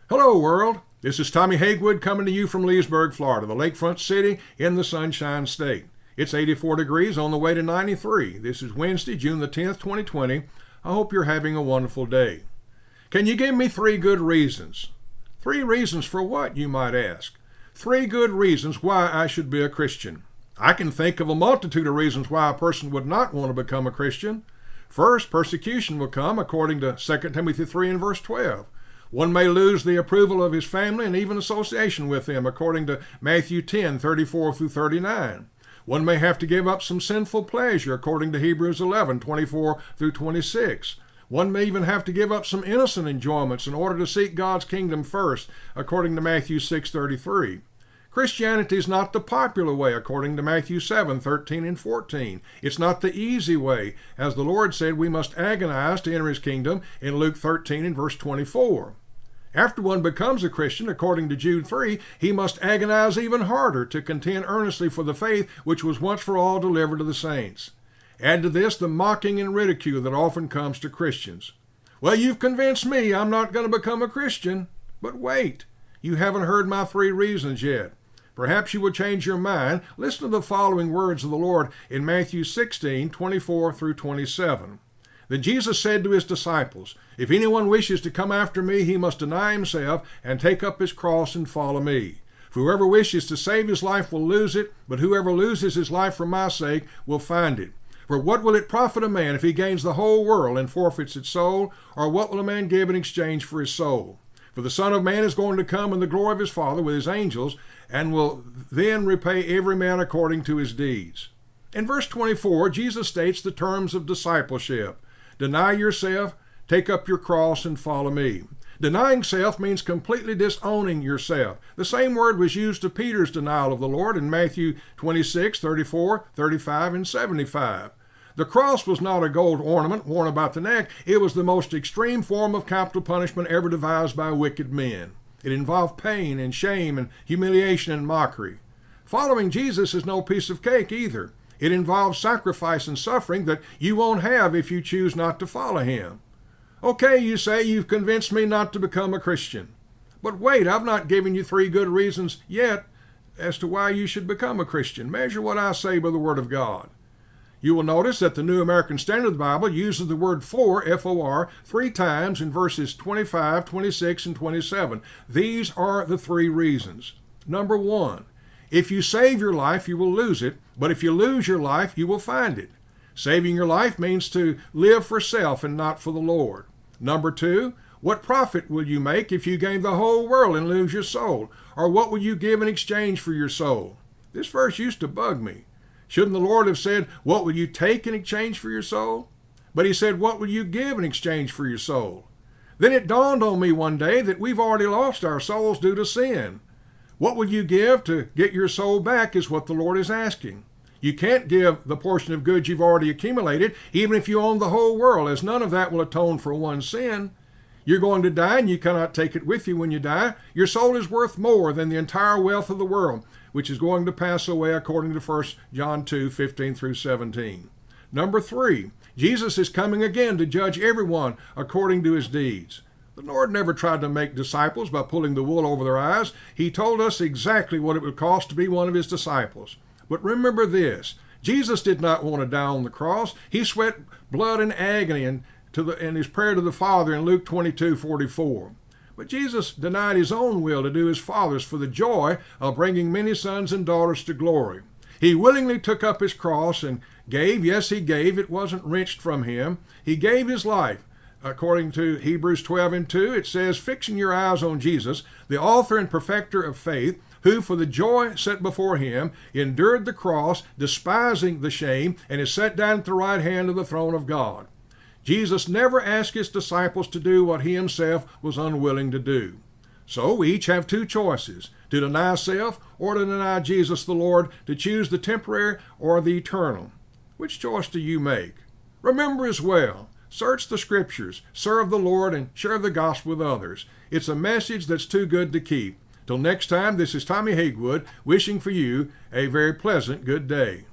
Hello, world. This is Tommy Hagewood coming to you from Leesburg, Florida, the lakefront city in the Sunshine State. It's 84 degrees on the way to 93. This is Wednesday, June the 10th, 2020. I hope you're having a wonderful day. Can you give me 3 good reasons? 3 reasons for what, you might ask? 3 good reasons why I should be a Christian. I can think of a multitude of reasons why a person would not want to become a Christian. First, persecution will come according to 2 Timothy 3 and verse 12. One may lose the approval of his family and even association with them, according to Matthew 10, 34 through 39. One may have to give up some sinful pleasure, according to Hebrews 11, 24 through 26. One may even have to give up some innocent enjoyments in order to seek God's kingdom first, according to Matthew 6:33. Christianity is not the popular way, according to Matthew 7, 13 and 14. It's not the easy way, as the Lord said we must agonize to enter his kingdom in Luke 13 and verse 24. After one becomes a Christian, according to Jude 3, he must agonize even harder to contend earnestly for the faith which was once for all delivered to the saints. Add to this the mocking and ridicule that often comes to Christians. Well, you've convinced me I'm not going to become a Christian. But wait, you haven't heard my 3 reasons yet. Perhaps you will change your mind. Listen to the following words of the Lord in Matthew 16, 24 through 27. Then Jesus said to his disciples, "If anyone wishes to come after me, he must deny himself and take up his cross and follow me. For whoever wishes to save his life will lose it, but whoever loses his life for my sake will find it. For what will it profit a man if he gains the whole world and forfeits his soul? Or what will a man give in exchange for his soul? For the Son of Man is going to come in the glory of his Father with his angels, and will then repay every man according to his deeds." In verse 24, Jesus states the terms of discipleship. Deny yourself, take up your cross, and follow me. Denying self means completely disowning yourself. The same word was used to Peter's denial of the Lord in Matthew 26, 34, 35, and 75. The cross was not a gold ornament worn about the neck. It was the most extreme form of capital punishment ever devised by wicked men. It involved pain and shame and humiliation and mockery. Following Jesus is no piece of cake either. It involves sacrifice and suffering that you won't have if you choose not to follow him. Okay, you say, you've convinced me not to become a Christian. But wait, I've not given you 3 good reasons yet as to why you should become a Christian. Measure what I say by the Word of God. You will notice that the New American Standard of the Bible uses the word for, F-O-R, 3 times in verses 25, 26, and 27. These are the 3 reasons. Number 1, if you save your life, you will lose it, but if you lose your life, you will find it. Saving your life means to live for self and not for the Lord. Number 2, what profit will you make if you gain the whole world and lose your soul? Or what will you give in exchange for your soul? This verse used to bug me. Shouldn't the Lord have said, what will you take in exchange for your soul? But he said, what will you give in exchange for your soul? Then it dawned on me one day that we've already lost our souls due to sin. What will you give to get your soul back is what the Lord is asking. You can't give the portion of goods you've already accumulated, even if you own the whole world, as none of that will atone for one sin. You're going to die, and you cannot take it with you when you die. Your soul is worth more than the entire wealth of the world, which is going to pass away according to 1 John 2, 15 through 17. Number 3, Jesus is coming again to judge everyone according to his deeds. The Lord never tried to make disciples by pulling the wool over their eyes. He told us exactly what it would cost to be one of his disciples. But remember this, Jesus did not want to die on the cross. He sweat blood and agony in his prayer to the Father in Luke 22:44. But Jesus denied his own will to do his Father's for the joy of bringing many sons and daughters to glory. He willingly took up his cross and gave, yes, he gave, it wasn't wrenched from him. He gave his life. According to Hebrews 12 and 2, it says, fixing your eyes on Jesus, the author and perfecter of faith, who for the joy set before him endured the cross, despising the shame, and is set down at the right hand of the throne of God. Jesus never asked his disciples to do what he himself was unwilling to do. So we each have 2 choices, to deny self or to deny Jesus the Lord, to choose the temporary or the eternal. Which choice do you make? Remember as well, search the Scriptures, serve the Lord, and share the gospel with others. It's a message that's too good to keep. Till next time, this is Tommy Hagewood wishing for you a very pleasant good day.